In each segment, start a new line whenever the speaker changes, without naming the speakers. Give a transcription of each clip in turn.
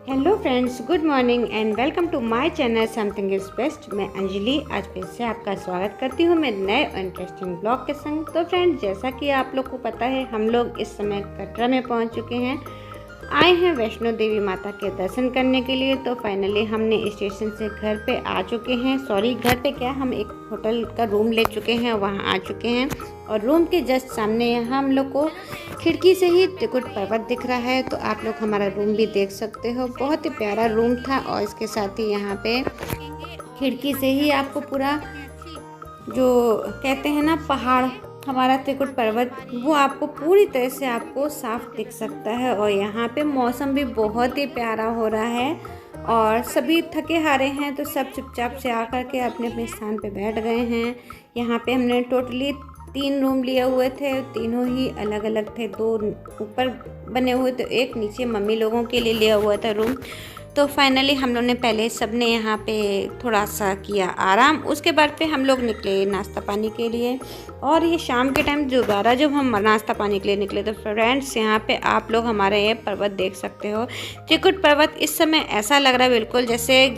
Hello friends, good morning and welcome to my channel something is best. मैं अंजलि आज फिर से आपका स्वागत करती हूँ मेरे नए और इंटरेस्टिंग ब्लॉग के संग। तो फ्रेंड्स, जैसा कि आप लोग को पता है, हम लोग इस समय कटरा में पहुँच चुके हैं। आए हैं वैष्णो देवी माता के दर्शन करने के लिए। तो फाइनली हमने स्टेशन से घर पे आ चुके हैं। सॉरी, घर पे क्या, हम एक होटल का रूम ले चुके हैं, वहाँ आ चुके हैं। और रूम के जस्ट सामने यहाँ हम लोग को खिड़की से ही त्रिकुट पर्वत दिख रहा है। तो आप लोग हमारा रूम भी देख सकते हो, बहुत ही प्यारा रूम था। और इसके साथ ही यहाँ पे खिड़की से ही आपको पूरा जो कहते हैं ना पहाड़, हमारा त्रिकुट पर्वत, वो आपको पूरी तरह से आपको साफ दिख सकता है। और यहाँ पे मौसम भी बहुत ही प्यारा हो रहा है और सभी थके हारे हैं, तो सब चुपचाप से आकर के अपने अपने स्थान पे बैठ गए हैं। यहाँ पे हमने टोटली 3 रूम लिए हुए थे, तीनों ही अलग अलग थे। 2 ऊपर बने हुए थे, एक नीचे मम्मी लोगों के लिए लिया हुआ था रूम। तो फाइनली हम लोग ने पहले सबने यहाँ पे थोड़ा सा किया आराम, उसके बाद पे हम लोग निकले नाश्ता पानी के लिए। और ये शाम के टाइम दोबारा जब हम नाश्ता पानी के लिए निकले, तो फ्रेंड्स यहाँ पे आप लोग हमारे ये पर्वत देख सकते हो। त्रिकुट पर्वत इस समय ऐसा लग रहा है बिल्कुल जैसे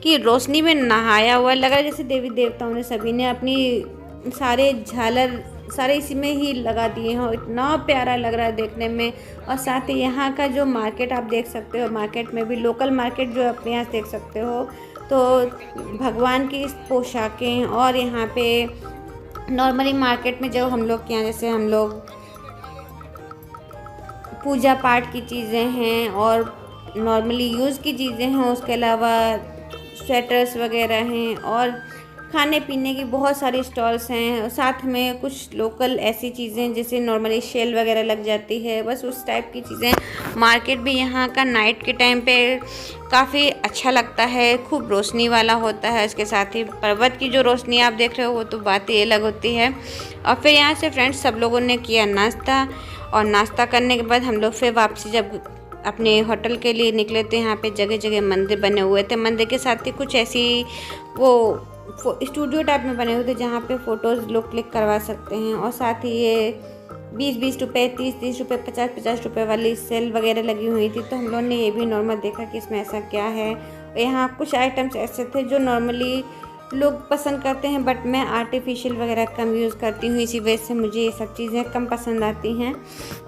कि रोशनी में नहाया हुआ लग रहा है, जैसे देवी देवताओं ने सभी ने अपनी सारे झालर सारे इसी में ही लगा दिए हो। इतना प्यारा लग रहा है देखने में। और साथ ही यहाँ का जो मार्केट आप देख सकते हो, मार्केट में भी लोकल मार्केट जो अपने यहाँ देख सकते हो, तो भगवान की पोशाकें। और यहाँ पे नॉर्मली मार्केट में जो हम लोग के यहाँ जैसे हम लोग पूजा पाठ की चीज़ें हैं और नॉर्मली यूज़ की चीज़ें हैं, उसके अलावा स्वेटर्स वगैरह हैं और खाने पीने की बहुत सारी स्टॉल्स हैं। साथ में कुछ लोकल ऐसी चीज़ें जैसे नॉर्मली शेल वगैरह लग जाती है, बस उस टाइप की चीज़ें। मार्केट भी यहाँ का नाइट के टाइम पे काफ़ी अच्छा लगता है, खूब रोशनी वाला होता है। इसके साथ ही पर्वत की जो रोशनी आप देख रहे हो वो तो बात ही अलग होती है। और फिर यहाँ से फ्रेंड्स सब लोगों ने किया नाश्ता, और नाश्ता करने के बाद हम लोग फिर वापसी जब अपने होटल के लिए निकले थे, यहाँ पे जगह जगह मंदिर बने हुए थे। मंदिर के साथ ही कुछ ऐसी वो स्टूडियो टाइप में बने हुए थे जहाँ पे फ़ोटोज़ लोग क्लिक करवा सकते हैं। और साथ ही ये 20-20 रुपये, 30-30 रुपये, 50-50 रुपये वाली सेल वगैरह लगी हुई थी। तो हम लोगों ने ये भी नॉर्मल देखा कि इसमें ऐसा क्या है। यहाँ कुछ आइटम्स ऐसे थे जो नॉर्मली लोग पसंद करते हैं, बट मैं आर्टिफिशियल वगैरह कम यूज़ करती हूँ, इसी वजह से मुझे ये सब चीज़ें कम पसंद आती हैं।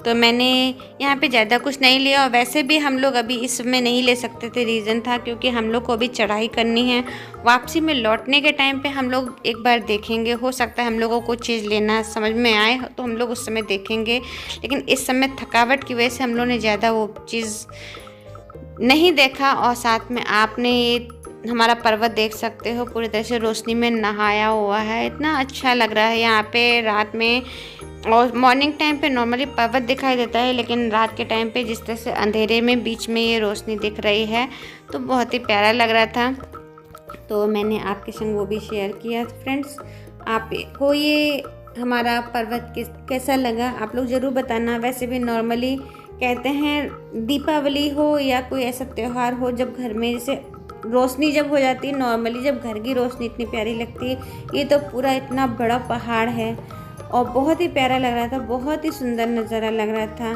तो मैंने यहाँ पे ज़्यादा कुछ नहीं लिया। और वैसे भी हम लोग अभी इस समय नहीं ले सकते थे, रीज़न था क्योंकि हम लोग को अभी चढ़ाई करनी है। वापसी में लौटने के टाइम पे हम लोग एक बार देखेंगे, हो सकता है हम लोगों को चीज़ लेना समझ में आए तो हम लोग उस समय देखेंगे। लेकिन इस समय थकावट की वजह से हम लोग ने ज़्यादा वो चीज़ नहीं देखा। और साथ में आपने ये हमारा पर्वत देख सकते हो, पूरी तरह से रोशनी में नहाया हुआ है, इतना अच्छा लग रहा है। यहाँ पे रात में और मॉर्निंग टाइम पे नॉर्मली पर्वत दिखाई देता है, लेकिन रात के टाइम पे जिस तरह से अंधेरे में बीच में ये रोशनी दिख रही है, तो बहुत ही प्यारा लग रहा था। तो मैंने आपके संग वो भी शेयर किया। फ्रेंड्स, आपको ये हमारा पर्वत कैसा लगा आप लोग ज़रूर बताना। वैसे भी नॉर्मली कहते हैं दीपावली हो या कोई ऐसा त्यौहार हो, जब घर में जैसे रोशनी जब हो जाती है, नॉर्मली जब घर की रोशनी इतनी प्यारी लगती है। ये तो पूरा इतना बड़ा पहाड़ है और बहुत ही प्यारा लग रहा था, बहुत ही सुंदर नज़ारा लग रहा था।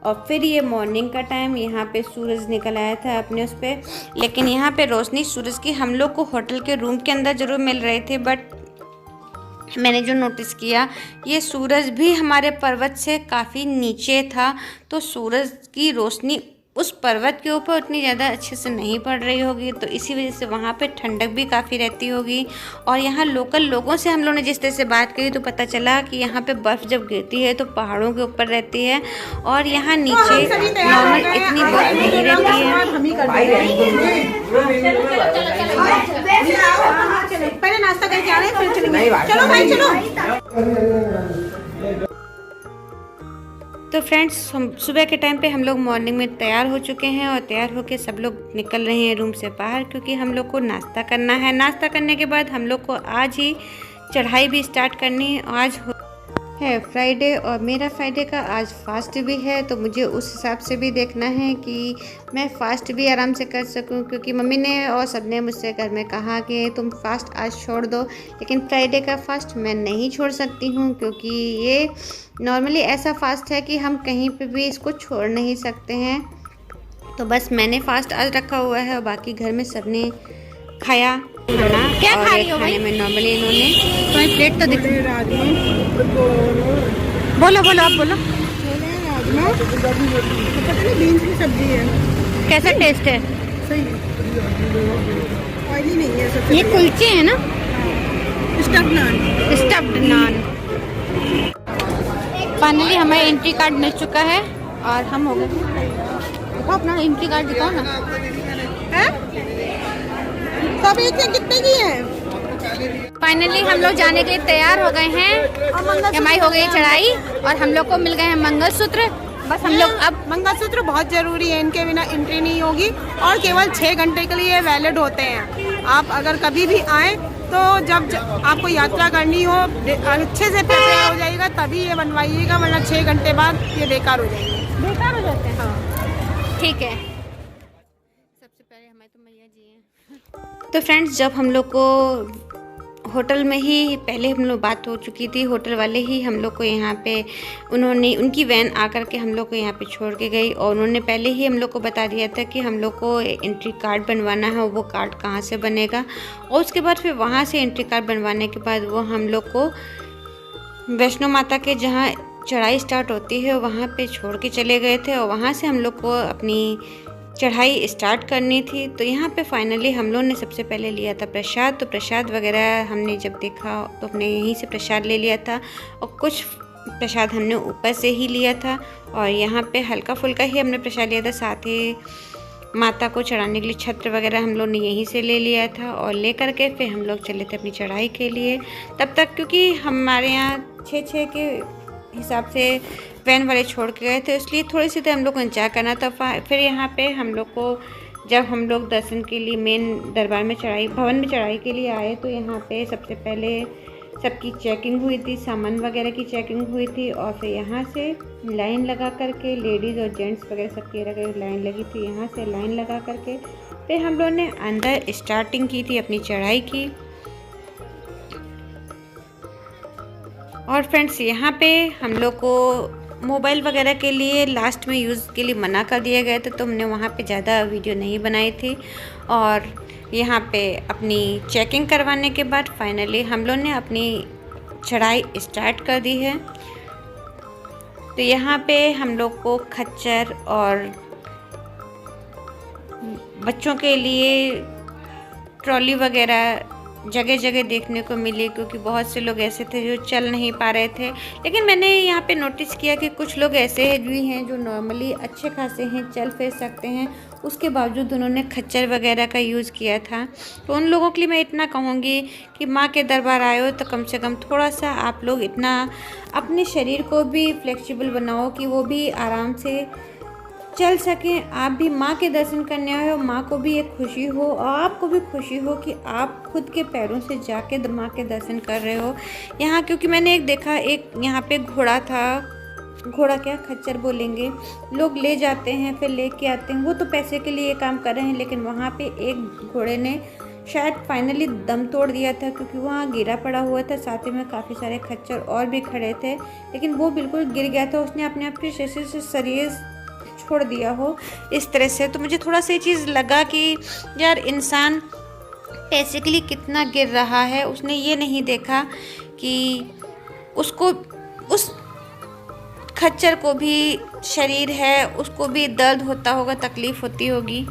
और फिर ये मॉर्निंग का टाइम, यहाँ पे सूरज निकल आया था अपने उस पर, लेकिन यहाँ पे रोशनी सूरज की हम लोग को होटल के रूम के अंदर ज़रूर मिल रहे थे, बट मैंने जो नोटिस किया, ये सूरज भी हमारे पर्वत से काफ़ी नीचे था, तो सूरज की रोशनी उस पर्वत के ऊपर उतनी ज़्यादा अच्छे से नहीं पड़ रही होगी, तो इसी वजह से वहाँ पे ठंडक भी काफ़ी रहती होगी। और यहाँ लोकल लोगों से हम लोगों ने जिस तरह से बात करी, तो पता चला कि यहाँ पे बर्फ़ जब गिरती है तो पहाड़ों के ऊपर रहती है, और यहाँ नीचे नॉर्मल इतनी बर्फ़ नहीं रहती है।
पहले नाश्ता करके आ रहे हैं, फिर चलेंगे। चलो भाई चलो।
तो फ्रेंड्स, हम सुबह के टाइम पे हम लोग मॉर्निंग में तैयार हो चुके हैं और तैयार होके सब लोग निकल रहे हैं रूम से बाहर, क्योंकि हम लोग को नाश्ता करना है। नाश्ता करने के बाद हम लोग को आज ही चढ़ाई भी स्टार्ट करनी है। आज है फ्राइडे और मेरा फ्राइडे का आज फास्ट भी है, तो मुझे उस हिसाब से भी देखना है कि मैं फ़ास्ट भी आराम से कर सकूं, क्योंकि मम्मी ने और सब ने मुझसे घर में कहा कि तुम फ़ास्ट आज छोड़ दो, लेकिन फ्राइडे का फ़ास्ट मैं नहीं छोड़ सकती हूं, क्योंकि ये नॉर्मली ऐसा फ़ास्ट है कि हम कहीं पे भी इसको छोड़ नहीं सकते हैं। तो बस मैंने फास्ट आज रखा हुआ है और बाकी घर में सबने खाया खाना। क्या खा रही हो भाई? खाने में नॉर्मली इन्होंने तो प्लेट तो दिख बोलो बोलो आप बोलो।
राजमा पता नहीं बीन्स की सब्जी है।
कैसा टेस्ट है?
सही है, ऑयली नहीं है सब।
ये कुलचे है ना?
स्टफ्ड नान।
स्टफ्ड नान। फाइनली हमारा एंट्री कार्ड मिल चुका है और हम हो गए। देखो अपना एंट्री कार्ड दिखाओ ना।
सब एक कितने की है?
फाइनली हम लोग जाने के लिए तैयार हो गए हैं। हमारी हो गई चढ़ाई और हम लोग को मिल गए हैं मंगलसूत्र। बस हम लोग अब
मंगलसूत्र बहुत जरूरी है, इनके बिना एंट्री नहीं होगी और केवल 6 घंटे के लिए वैलिड होते हैं। आप अगर कभी भी आए तो जब आपको यात्रा करनी हो अच्छे से प्रिपेयर हो जाइएगा तभी ये बनवाइएगा, वरना 6 घंटे बाद ये बेकार हो जाएंगे।
बेकार हो जाते हैं। हाँ ठीक है। सबसे पहले हमारे तो मैया जी हैं। तो फ्रेंड्स जब हम लोग को होटल में ही पहले हम लोग बात हो चुकी थी, होटल वाले ही हम लोग को यहाँ पे उनकी वैन आकर के हम लोग को यहाँ पे छोड़ के गई और उन्होंने पहले ही हम लोग को बता दिया था कि हम लोग को एंट्री कार्ड बनवाना है, वो कार्ड कहाँ से बनेगा। और उसके बाद फिर वहाँ से एंट्री कार्ड बनवाने के बाद वो हम लोग को वैष्णो माता के जहाँ चढ़ाई स्टार्ट होती है वहाँ पे छोड़ के चले गए थे और वहाँ से हम लोग को अपनी चढ़ाई स्टार्ट करनी थी। तो यहाँ पे फाइनली हम लोग ने सबसे पहले लिया था प्रसाद। तो प्रसाद वगैरह हमने जब देखा तो हमने यहीं से प्रसाद ले लिया था और कुछ प्रसाद हमने ऊपर से ही लिया था और यहाँ पे हल्का फुल्का ही हमने प्रसाद लिया था। साथ ही माता को चढ़ाने के लिए छत्र वगैरह हम लोग ने यहीं से ले लिया था और ले करके फिर हम लोग चले थे अपनी चढ़ाई के लिए। तब तक क्योंकि हमारे यहाँ 6 के हिसाब से वैन वाले छोड़ के गए थे, इसलिए थोड़ी सी तो हम लोग को इंतजार करना था। फिर यहाँ पे हम लोग को जब हम लोग दर्शन के लिए मेन दरबार में चढ़ाई भवन में चढ़ाई के लिए आए तो यहाँ पे सबसे पहले सबकी चेकिंग हुई थी, सामान वगैरह की चेकिंग हुई थी और फिर यहाँ से लाइन लगा करके लेडीज़ और जेंट्स वगैरह सबकी लाइन लगी थी। यहाँ से लाइन लगा करके फिर हम लोग ने अंदर स्टार्टिंग की थी अपनी चढ़ाई की। और फ्रेंड्स यहाँ पे हम लोग को मोबाइल वगैरह के लिए लास्ट में यूज़ के लिए मना कर दिया गया था, तो हमने वहाँ पे ज़्यादा वीडियो नहीं बनाई थी। और यहाँ पे अपनी चेकिंग करवाने के बाद फाइनली हम लोग ने अपनी चढ़ाई स्टार्ट कर दी है। तो यहाँ पे हम लोग को खच्चर और बच्चों के लिए ट्रॉली वगैरह जगह जगह देखने को मिली, क्योंकि बहुत से लोग ऐसे थे जो चल नहीं पा रहे थे। लेकिन मैंने यहाँ पे नोटिस किया कि कुछ लोग ऐसे भी हैं जो नॉर्मली अच्छे खासे हैं, चल फिर सकते हैं, उसके बावजूद उन्होंने खच्चर वगैरह का यूज़ किया था। तो उन लोगों के लिए मैं इतना कहूँगी कि माँ के दरबार आए हो तो कम से कम थोड़ा सा आप लोग इतना अपने शरीर को भी फ्लेक्सिबल बनाओ कि वो भी आराम से चल सकें। आप भी माँ के दर्शन करने आए हो, माँ को भी एक खुशी हो और आपको भी खुशी हो कि आप खुद के पैरों से जाके माँ के दर्शन कर रहे हो यहाँ। क्योंकि मैंने एक देखा, एक यहाँ पे घोड़ा था, घोड़ा क्या खच्चर बोलेंगे, लोग ले जाते हैं फिर लेके आते हैं, वो तो पैसे के लिए काम कर रहे हैं। लेकिन वहाँ पे एक घोड़े ने शायद फाइनली दम तोड़ दिया था, क्योंकि वहाँ गिरा पड़ा हुआ था, साथ में काफ़ी सारे खच्चर और भी खड़े थे, लेकिन वो बिल्कुल गिर गया था। उसने अपने आप के शरीर छोड़ दिया हो इस तरह से। तो मुझे थोड़ा सा ये चीज़ लगा कि यार इंसान पैसे के लिए कितना गिर रहा है, उसने ये नहीं देखा कि उसको उस खच्चर को भी शरीर है, उसको भी दर्द होता होगा, तकलीफ़ होती होगी।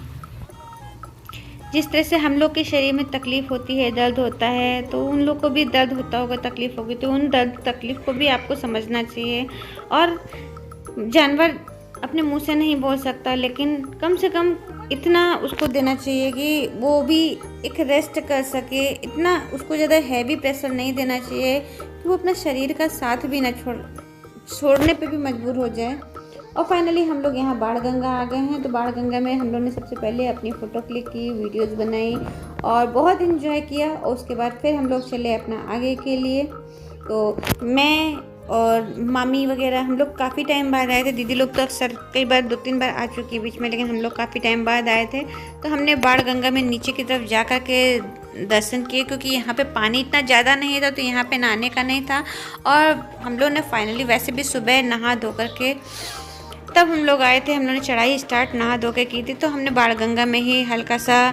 जिस तरह से हम लोग के शरीर में तकलीफ़ होती है, दर्द होता है, तो उन लोग को भी दर्द होता होगा, तकलीफ़ होगी। तो उन दर्द तकलीफ़ को भी आपको समझना चाहिए। और जानवर अपने मुंह से नहीं बोल सकता, लेकिन कम से कम इतना उसको देना चाहिए कि वो भी एक रेस्ट कर सके। इतना उसको ज़्यादा हैवी प्रेशर नहीं देना चाहिए कि वो अपना शरीर का साथ भी ना छोड़ने पे भी मजबूर हो जाए। और फाइनली हम लोग यहाँ बाण गंगा आ गए हैं। तो बाण गंगा में हम लोग ने सबसे पहले अपनी फ़ोटो क्लिक की, वीडियोज़ बनाई और बहुत इन्जॉय किया। और उसके बाद फिर हम लोग चले अपना आगे के लिए। तो मैं और मामी वगैरह हम लोग काफ़ी टाइम बाद आए थे। दीदी लोग तो अक्सर कई बार 2-3 बार आ चुकी है बीच में, लेकिन हम लोग काफ़ी टाइम बाद आए थे। तो हमने बाण गंगा में नीचे की तरफ जा कर के दर्शन किए, क्योंकि यहाँ पे पानी इतना ज़्यादा नहीं था, तो यहाँ पे नहाने का नहीं था। और हम लोग ने फाइनली वैसे भी सुबह नहा धो कर के तब हम लोग आए थे। हम लोगों ने चढ़ाई स्टार्ट नहा धो के की थी, तो हमने बाणगंगा में ही हल्का सा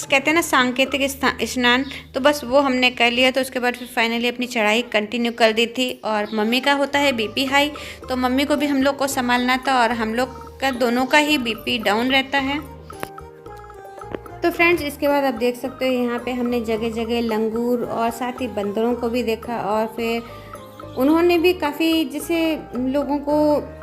कहते हैं ना सांकेतिक स्नान, तो बस वो हमने कर लिया। तो उसके बाद फिर फाइनली अपनी चढ़ाई कंटिन्यू कर दी थी। और मम्मी का होता है बीपी हाई, तो मम्मी को भी हम लोग को संभालना था और हम लोग का दोनों का ही बीपी डाउन रहता है। तो फ्रेंड्स, इसके बाद आप देख सकते हो यहाँ पे हमने जगह जगह लंगूर और साथ ही बंदरों को भी देखा। और फिर उन्होंने भी काफ़ी, जैसे लोगों को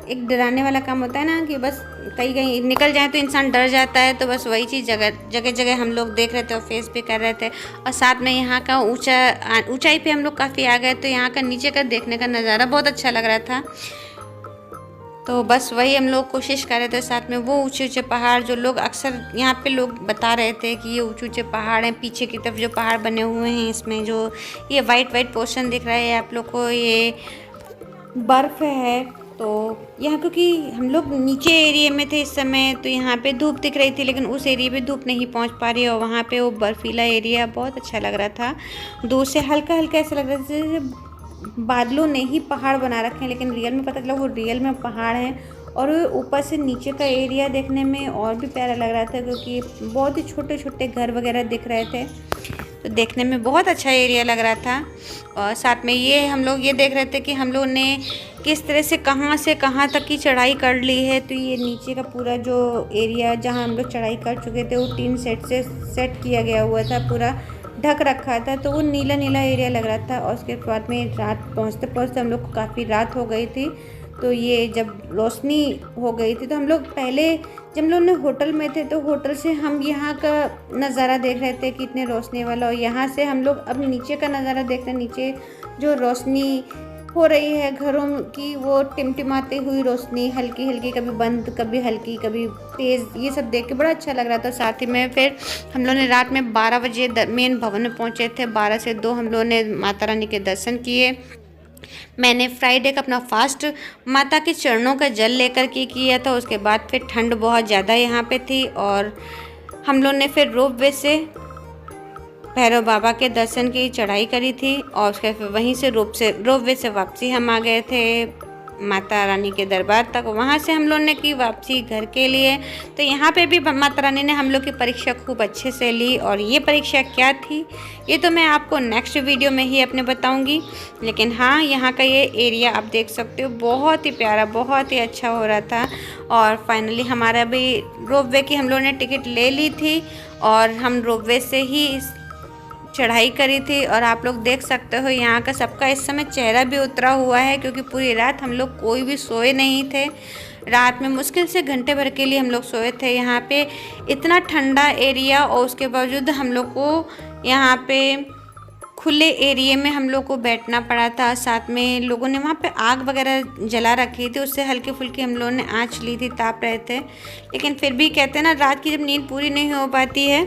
एक डराने वाला काम होता है ना कि बस कहीं निकल जाए तो इंसान डर जाता है, तो बस वही चीज़ जगह जगह हम लोग देख रहे थे और फेस भी कर रहे थे। और साथ में यहाँ का ऊंचाई पे हम लोग काफ़ी आ गए, तो यहाँ का नीचे का देखने का नज़ारा बहुत अच्छा लग रहा था। तो बस वही हम लोग कोशिश कर रहे थे। साथ में वो ऊंचे ऊंचे पहाड़ जो लोग अक्सर यहाँ पे लोग बता रहे थे कि ये ऊंचे ऊंचे पहाड़ हैं, पीछे की तरफ जो पहाड़ बने हुए हैं, इसमें जो ये वाइट पोर्शन दिख रहा है आप लोग को, ये बर्फ़ है। तो यहाँ क्योंकि हम लोग नीचे एरिया में थे इस समय, तो यहाँ पे धूप दिख रही थी, लेकिन उस एरिया पे धूप नहीं पहुँच पा रही। और वहाँ पे वो बर्फीला एरिया बहुत अच्छा लग रहा था। दूर से हल्का हल्का ऐसा लग रहा था जैसे बादलों ने ही पहाड़ बना रखे हैं, लेकिन रियल में पता चला वो रियल में पहाड़ हैं। और ऊपर से नीचे का एरिया देखने में और भी प्यारा लग रहा था, क्योंकि बहुत ही छोटे छोटे घर वगैरह दिख रहे थे, तो देखने में बहुत अच्छा एरिया लग रहा था। और साथ में ये हम लोग ये देख रहे थे कि हम लोग ने किस तरह से कहाँ तक की चढ़ाई कर ली है। तो ये नीचे का पूरा जो एरिया जहाँ हम लोग चढ़ाई कर चुके थे, वो 3 सेट से सेट किया गया हुआ था, पूरा ढक रखा था, तो वो नीला नीला एरिया लग रहा था। और उसके बाद में रात पहुँचते पहुँचते हम लोग को काफ़ी रात हो गई थी। तो ये जब रोशनी हो गई थी, तो हम लोग पहले जब हम लोग ने होटल में थे, तो होटल से हम यहाँ का नज़ारा देख रहे थे कि इतने रोशनी वाला। और यहाँ से हम लोग अब नीचे का नज़ारा देख रहे हैं। नीचे जो रोशनी हो रही है घरों की, वो टिमटिमाती हुई रोशनी, हल्की हल्की, कभी बंद कभी हल्की कभी तेज़, ये सब देख के बड़ा अच्छा लग रहा था। साथ ही में फिर हम लोग ने रात में 12 बजे मेन भवन में पहुँचे थे। 12 से 2 हम लोगों ने माता रानी के दर्शन किए। मैंने फ्राइडे का अपना फास्ट माता के चरणों का जल लेकर के किया था। उसके बाद फिर ठंड बहुत ज़्यादा यहाँ पे थी, और हम लोग ने फिर रोपवे से भैरव बाबा के दर्शन की चढ़ाई करी थी। और उसके फिर वहीं से रोपवे से वापसी हम आ गए थे माता रानी के दरबार तक। वहाँ से हम लोग ने की वापसी घर के लिए। तो यहाँ पे भी माता रानी ने हम लोग की परीक्षा खूब अच्छे से ली। और ये परीक्षा क्या थी, ये तो मैं आपको नेक्स्ट वीडियो में ही अपने बताऊंगी। लेकिन हाँ, यहाँ का ये एरिया आप देख सकते हो, बहुत ही प्यारा, बहुत ही अच्छा हो रहा था। और फाइनली हमारा भी रोपवे की हम लोग ने टिकट ले ली थी, और हम रोपवे से ही चढ़ाई करी थी। और आप लोग देख सकते हो यहाँ का सबका इस समय चेहरा भी उतरा हुआ है, क्योंकि पूरी रात हम लोग कोई भी सोए नहीं थे। रात में मुश्किल से घंटे भर के लिए हम लोग सोए थे। यहाँ पे इतना ठंडा एरिया, और उसके बावजूद हम लोग को यहाँ पे खुले एरिया में हम लोग को बैठना पड़ा था। साथ में लोगों ने वहाँ पे आग वगैरह जला रखी थी, उससे हल्की फुल्की हम लोगों ने आँच ली थी, ताप रहे थे। लेकिन फिर भी कहते हैं ना, रात की जब नींद पूरी नहीं हो पाती है,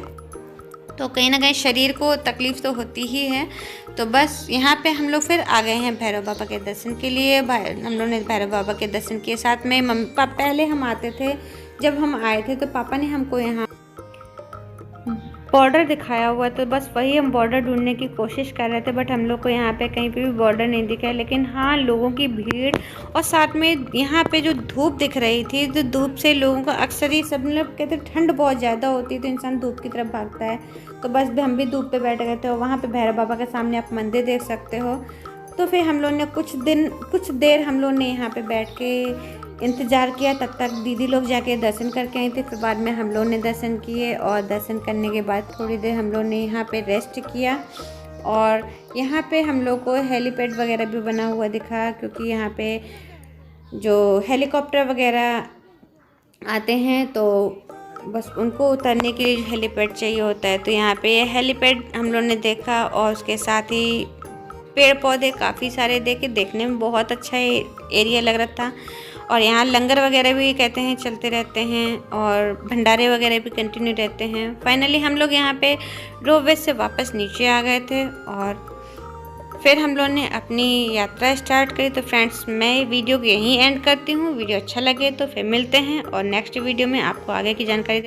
तो कहीं ना कहीं शरीर को तकलीफ़ तो होती ही है। तो बस यहाँ पे हम लोग फिर आ गए हैं भैरव बाबा के दर्शन के लिए। हम लोग ने भैरव बाबा के दर्शन किए। साथ में मम्मी पापा, पहले हम आते थे, जब हम आए थे तो पापा ने हमको यहाँ बॉर्डर दिखाया हुआ, तो बस वही हम बॉर्डर ढूंढने की कोशिश कर रहे थे। बट हम लोग को यहाँ पे कहीं पे भी बॉर्डर नहीं दिखा है। लेकिन हाँ, लोगों की भीड़ और साथ में यहाँ पे जो धूप दिख रही थी, तो धूप से लोगों का अक्सर ही सब लोग कहते हैं ठंड बहुत ज़्यादा होती है, तो इंसान धूप की तरफ भागता है। तो बस हम भी धूप पे बैठ गए थे। और वहाँ पे भैरव बाबा के सामने आप मंदिर देख सकते हो। तो फिर हम लोग ने कुछ देर हम लोग ने यहाँ पे बैठ के इंतज़ार किया। तब तक दीदी लोग जाके दर्शन करके आई थी। फिर बाद में हम लोग ने दर्शन किए, और दर्शन करने के बाद थोड़ी देर हम लोग ने यहाँ पे रेस्ट किया। और यहाँ पे हम लोग को हेलीपैड वगैरह भी बना हुआ दिखा, क्योंकि यहाँ पे जो हेलीकॉप्टर वगैरह आते हैं, तो बस उनको उतरने के लिए हेलीपैड चाहिए होता है। तो यहाँ पे हेलीपैड हम लोग ने देखा, और उसके साथ ही पेड़ पौधे काफ़ी सारे देखे, देखने में बहुत अच्छा एरिया लग रहा था। और यहाँ लंगर वगैरह भी कहते हैं चलते रहते हैं, और भंडारे वगैरह भी कंटिन्यू रहते हैं। फाइनली हम लोग यहाँ पे रोपवे से वापस नीचे आ गए थे, और फिर हम लोग ने अपनी यात्रा स्टार्ट करी। तो फ्रेंड्स, मैं वीडियो को यहीं एंड करती हूँ। वीडियो अच्छा लगे तो फिर मिलते हैं, और नेक्स्ट वीडियो में आपको आगे की जानकारी